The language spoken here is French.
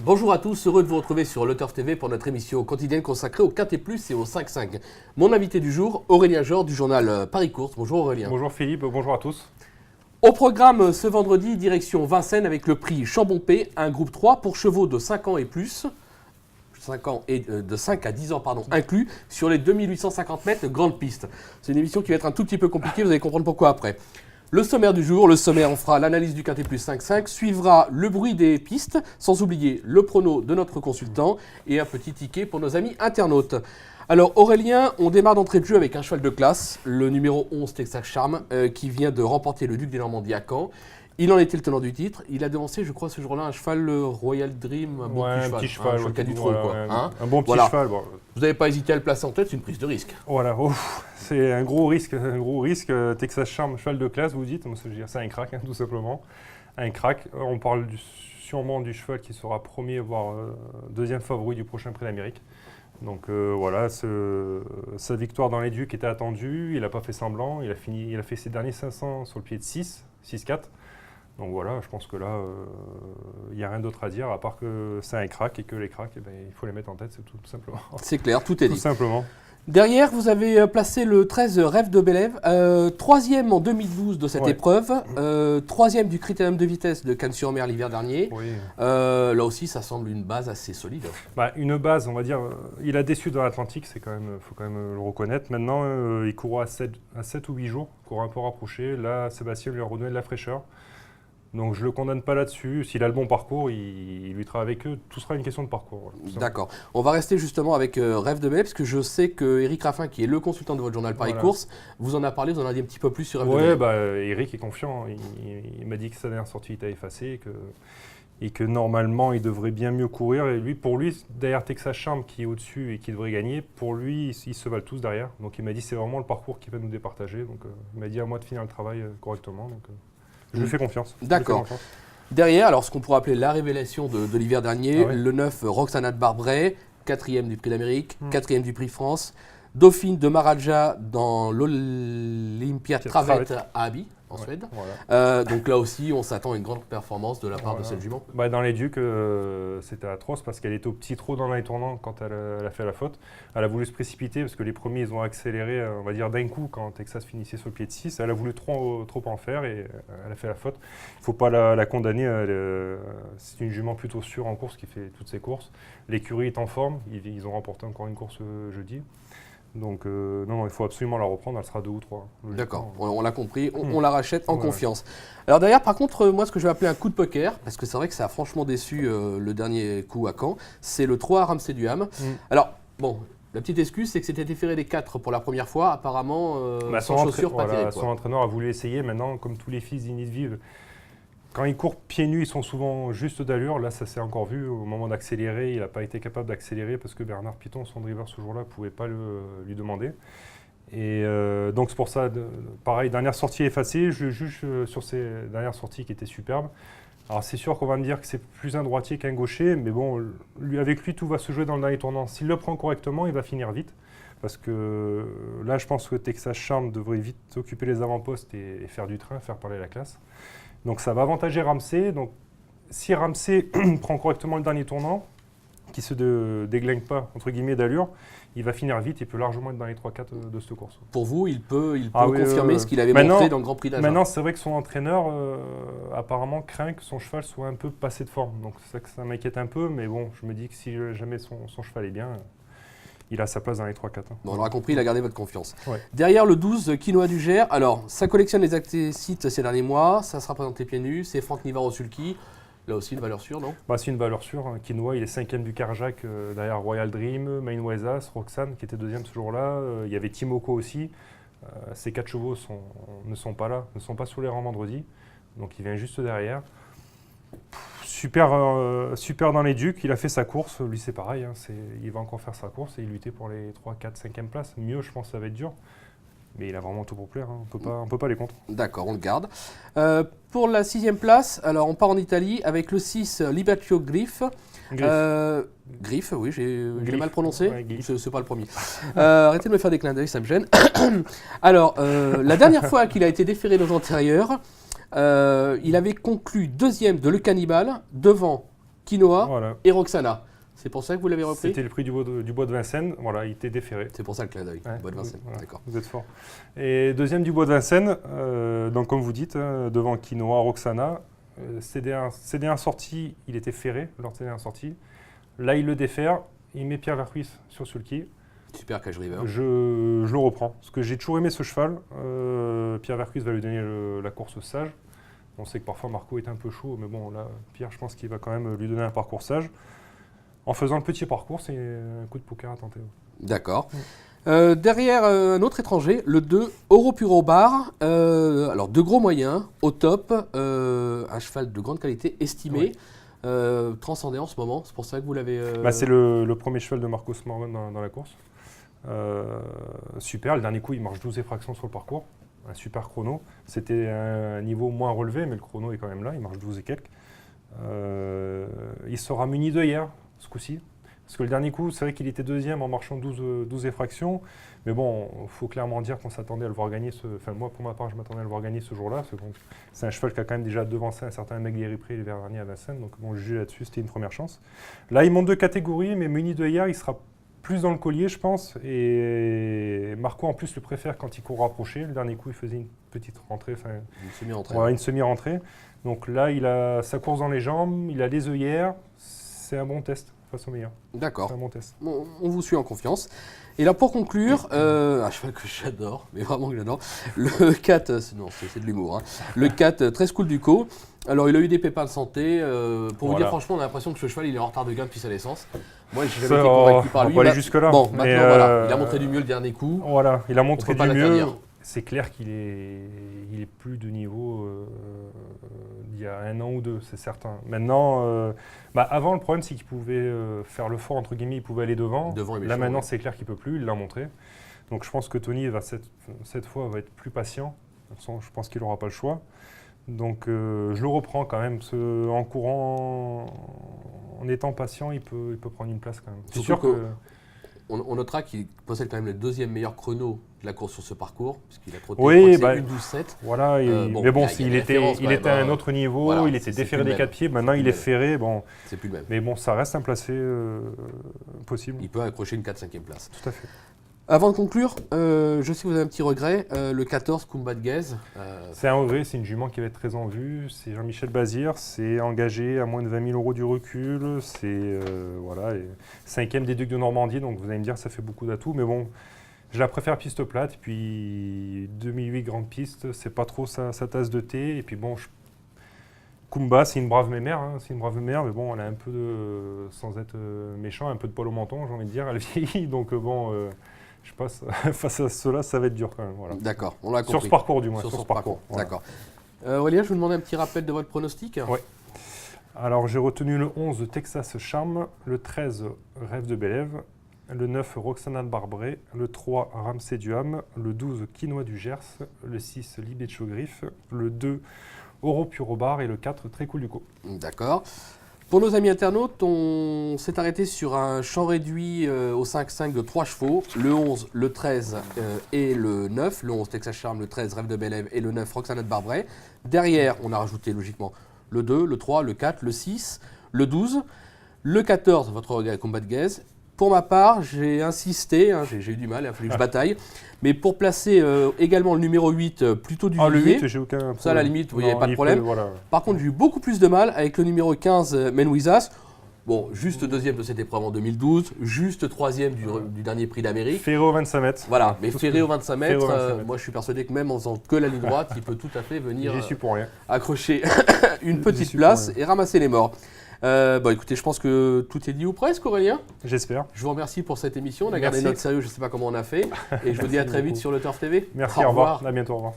Bonjour à tous, heureux de vous retrouver sur Le Turf TV pour notre émission quotidienne consacrée au Quintet Plus et au 5-5. Mon invité du jour, Aurélien Jor du journal Paris Course. Bonjour Aurélien. Bonjour Philippe, bonjour à tous. Au programme ce vendredi, direction Vincennes avec le prix Chambon-P, un groupe 3 pour chevaux de 5 ans et plus, 5 ans et de 5 à 10 ans inclus, sur les 2850 mètres de grande piste. C'est une émission qui va être un tout petit peu compliquée, vous allez comprendre pourquoi après. Le sommaire du jour, on fera l'analyse du Quintet Plus 5-5, suivra le bruit des pistes, sans oublier le prono de notre consultant et un petit ticket pour nos amis internautes. Alors Aurélien, on démarre d'entrée de jeu avec un cheval de classe, le numéro 11 Texas Charm, qui vient de remporter le Duc des Normandies à Caen. Il en était le tenant du titre. Il a devancé, je crois, ce jour-là, un cheval Royal Dream, un petit cheval, un cheval du trône, quoi. Un bon petit cheval. Bon. Vous n'avez pas hésité à le placer en tête, c'est une prise de risque. Voilà, c'est un gros risque. Texas Charm, cheval de classe, vous dites. Moi, c'est un crack, tout simplement. Un crack. On parle sûrement du cheval qui sera premier, voire deuxième favori du prochain Prix d'Amérique. Donc voilà, sa victoire dans les Ducs était attendue. Il n'a pas fait semblant. Il a fait ses derniers 500 sur le pied de 6-4. Donc voilà, je pense que là, il n'y a rien d'autre à dire, à part que c'est un crack et que les cracks, il faut les mettre en tête, c'est tout simplement. C'est clair, tout est dit. Tout simplement. Derrière, vous avez placé le 13 Rêve de Bélève, troisième en 2012 de cette épreuve, troisième du Critérium de vitesse de Cannes-sur-Mer l'hiver dernier. Oui. Là aussi, ça semble une base assez solide. Une base, on va dire, il a déçu dans l'Atlantique, faut quand même le reconnaître. Maintenant, il court à 7 ou 8 jours, il court un peu rapproché. Là, Sébastien lui a redonné de la fraîcheur. Donc je ne le condamne pas là-dessus. S'il a le bon parcours, il luttera avec eux. Tout sera une question de parcours. D'accord. On va rester justement avec Rêve de Bélève, parce que je sais que Eric Raffin, qui est le consultant de votre journal Paris Course, vous en a parlé, vous en a dit un petit peu plus sur Rêve de Bélève. Eric est confiant. Il m'a dit que sa dernière sortie était effacée et que normalement, il devrait bien mieux courir. Et pour lui, derrière Texas Charm, qui est au-dessus et qui devrait gagner, pour lui, ils se valent tous derrière. Donc il m'a dit que c'est vraiment le parcours qui va nous départager. Donc il m'a dit à moi de finir le travail correctement. Donc, je lui fais confiance. D'accord. Derrière, alors ce qu'on pourrait appeler la révélation de l'hiver dernier, le 9 Roxana de Barbret, 4e du Prix d'Amérique, 4e du Prix France, Dauphine de Maharaja dans l'Olympia Travette à Abi, en Suède. Voilà. Donc là aussi, on s'attend à une grande performance de la part de cette jument. Dans les Ducs, c'était atroce parce qu'elle était au petit trot dans les tournants quand elle a fait la faute. Elle a voulu se précipiter parce que les premiers, ils ont accéléré, on va dire, d'un coup quand Texas finissait sur le pied de 6. Elle a voulu trop en faire et elle a fait la faute. Il ne faut pas la condamner. C'est une jument plutôt sûre en course qui fait toutes ses courses. L'écurie est en forme. Ils ont remporté encore une course jeudi. Donc non, il faut absolument la reprendre, elle sera 2 ou 3. D'accord, on l'a compris, on la rachète en confiance. Alors derrière, par contre, moi ce que je vais appeler un coup de poker, parce que c'est vrai que ça a franchement déçu le dernier coup à Caen, c'est le 3 Ramsey Duham. Alors, bon, la petite excuse, c'est que c'était déféré des 4 pour la première fois, apparemment sans chaussures, pas terrible. Son entraîneur a voulu essayer, maintenant, comme tous les fils d'Inidviv, quand ils courent pieds nus, ils sont souvent juste d'allure. Là, ça s'est encore vu. Au moment d'accélérer, il n'a pas été capable d'accélérer parce que Bernard Piton, son driver ce jour-là, ne pouvait pas lui demander. Et donc, c'est pour ça, pareil, dernière sortie effacée. Je juge sur ces dernières sorties qui étaient superbes. Alors, c'est sûr qu'on va me dire que c'est plus un droitier qu'un gaucher, mais bon, avec lui, tout va se jouer dans le dernier tournant. S'il le prend correctement, il va finir vite. Parce que là, je pense que Texas Charm devrait vite occuper les avant-postes et faire du train, faire parler la classe. Donc ça va avantager Ramsey. Donc si Ramsey prend correctement le dernier tournant, qui se déglingue pas entre guillemets d'allure, il va finir vite, il peut largement être dans les 3-4 de cette course. Pour vous, il peut confirmer ce qu'il avait montré dans le Grand Prix d'Agen. Maintenant, c'est vrai que son entraîneur apparemment craint que son cheval soit un peu passé de forme. Donc c'est ça que ça m'inquiète un peu, mais bon, je me dis que si jamais son cheval est bien, il a sa place dans les 3-4. Bon, on l'aura compris, il a gardé votre confiance. Ouais. Derrière le 12, Quinoa du Gers. Alors, ça collectionne les accessites ces derniers mois. Ça sera présenté pieds nus. C'est Franck Nivard-Sulky. Là aussi, une valeur sûre, non ? C'est une valeur sûre. Quinoa, il est 5e du Carjac derrière Royal Dream, Main Wesas, Roxane qui était 2e ce jour-là. Il y avait Timoko aussi. Ces 4 chevaux ne sont pas là, ne sont pas sur les rangs vendredi. Donc, il vient juste derrière. Super dans les Ducs, il a fait sa course, lui c'est pareil, il va encore faire sa course et il luttait pour les 3, 4, 5e places. Mieux, je pense que ça va être dur, mais il a vraiment tout pour plaire, on peut pas les contre. D'accord, on le garde. Pour la 6e place, alors on part en Italie avec le 6 Libertio Griff. Griff, oui, j'ai mal prononcé, ouais, c'est pas le premier. Arrêtez de me faire des clins d'œil, ça me gêne. Alors, la dernière fois qu'il a été déféré aux antérieurs, il avait conclu 2e de Le Cannibal devant Quinoa Voilà. et Roxana. C'est pour ça que vous l'avez repris? C'était le prix du bois de Vincennes. Voilà, il était déféré. C'est pour ça le clin d'œil. Ouais, Bois de Vincennes. voilà, D'accord. vous êtes fort. Et deuxième du bois de Vincennes, donc comme vous dites, devant Quinoa, Roxana, CD1 sorti, il était ferré lors de CD1 sorti. Là, il le défère, il met Pierre Vercuis sur Sulky. Super Cash River. Je le reprends, parce que j'ai toujours aimé ce cheval. Pierre Vercuis va lui donner la course sage. On sait que parfois Marco est un peu chaud, mais bon, là, Pierre, je pense qu'il va quand même lui donner un parcours sage. En faisant le petit parcours, c'est un coup de poker à tenter. D'accord. Derrière un autre étranger, le 2, Oro Puro Bar. Alors, de gros moyens, au top, un cheval de grande qualité, estimé, transcendé en ce moment. C'est pour ça que vous l'avez... C'est le premier cheval de Marcos Mormon dans la course. Super, le dernier coup, il marche 12 effractions sur le parcours. Un super chrono. C'était un niveau moins relevé, mais le chrono est quand même là, il marche 12 et quelques. Il sera muni d'œillères ce coup-ci. Parce que le dernier coup, c'est vrai qu'il était deuxième en marchant 12 effractions. Mais bon, il faut clairement dire qu'on s'attendait à le voir gagner. Enfin, moi, pour ma part, je m'attendais à le voir gagner ce jour-là. C'est un cheval qui a quand même déjà devancé un certain mec Guéry-Prix l'hiver dernier à Vincennes. Donc, bon, juger là-dessus, c'était une première chance. Là, il monte de catégorie, mais muni d'œillères, il sera plus dans le collier, je pense. Et Marco, en plus, le préfère quand il court rapproché. Le dernier coup, il faisait une petite rentrée. Une semi-rentrée. Voilà, une semi-rentrée. Donc là, il a sa course dans les jambes, il a les œillères. C'est un bon test face au meilleur. D'accord. C'est un bon test. On vous suit en confiance. Et là, pour conclure, un cheval que j'adore, mais vraiment que j'adore, le 4, non, c'est de l'humour, hein. Le 4, très cool du co. Alors, il a eu des pépins de santé. Pour vous dire, franchement, on a l'impression que ce cheval, il est en retard de gain depuis sa naissance. Moi, j'ai jamais été convaincu par lui. On va pas aller jusque-là. Bon, maintenant, voilà, il a montré du mieux le dernier coup. Voilà, il a montré du mieux. l'interdire. C'est clair qu'il est plus de niveau d'il y a un an ou deux, c'est certain. Maintenant, avant, le problème, c'est qu'il pouvait faire le fort, entre guillemets, il pouvait aller devant. Là, maintenant, c'est clair qu'il ne peut plus, il l'a montré. Donc, je pense que Tony, cette fois, va être plus patient. De toute façon, je pense qu'il n'aura pas le choix. Donc, je le reprends quand même. En courant, en étant patient, il peut prendre une place quand même. C'est sûr que... On notera qu'il possède quand même le deuxième meilleur chrono de la course sur ce parcours, puisqu'il a trotté une 12-7. Voilà, mais bon, il était à un autre niveau, voilà, il était déféré des 4 pieds, maintenant il est ferré. Bon, c'est plus le même. Mais bon, ça reste un placé possible. Il peut accrocher une 4-5e place. Tout à fait. Avant de conclure, je sais que vous avez un petit regret, le 14, Kumba de Guez. C'est un regret, c'est une jument qui va être très en vue, c'est Jean-Michel Bazir, c'est engagé à moins de 20 000 € du recul, c'est voilà, 5e des Ducs de Normandie, donc vous allez me dire ça fait beaucoup d'atouts, mais bon, je la préfère piste plate, et puis 2008 grande piste, c'est pas trop sa tasse de thé, et puis bon, Kumba, c'est une brave mémère, mais bon, elle a un peu de, sans être méchant, un peu de poil au menton, j'ai envie de dire, elle vieillit, donc bon... je passe face à cela, ça va être dur quand même. Voilà. D'accord, on l'a compris. Sur ce parcours, du moins. Sur ce parcours. Voilà. D'accord. Aurélien, je vous demande un petit rappel de votre pronostic. Oui. Alors, j'ai retenu le 11 Texas Charm, le 13 Rêve de Bélève, le 9 Roxana de Barbret, le 3 Ramsey Duham, le 12 Quinoa du Gers, le 6 Libetcho Griffe, le 2 Oro Puro Bar et le 4 Très Cool du Co. D'accord. Pour nos amis internautes, on s'est arrêté sur un champ réduit au 5-5 de 3 chevaux, le 11, le 13 et le 9, le 11 Texas Charm, le 13 Rêve de Bélève et le 9 Roxana de Barbret. Derrière, on a rajouté logiquement le 2, le 3, le 4, le 6, le 12, le 14, votre regret Combat de Guez. Pour ma part, j'ai insisté, j'ai eu du mal, il a fallu que je bataille, mais pour placer également le numéro 8 plutôt du le Villiers, 8, j'ai aucun problème. Ça à la limite, il n'y avait pas de problème. Voilà. Par contre, j'ai eu beaucoup plus de mal avec le numéro 15 Menouizas. Bon, juste deuxième de cette épreuve en 2012, juste troisième du dernier prix d'Amérique. Ferré au 25 mètres. Voilà, mais ferré au 25 mètres, moi je suis persuadé que même en faisant que la ligne droite, il peut tout à fait venir accrocher une petite place et ramasser les morts. Écoutez, je pense que tout est dit ou presque, Aurélien. J'espère. Je vous remercie pour cette émission. On a gardé notre sérieux, je ne sais pas comment on a fait. Et je vous dis à très vite sur le Turf TV. Merci, au revoir. À bientôt, au revoir.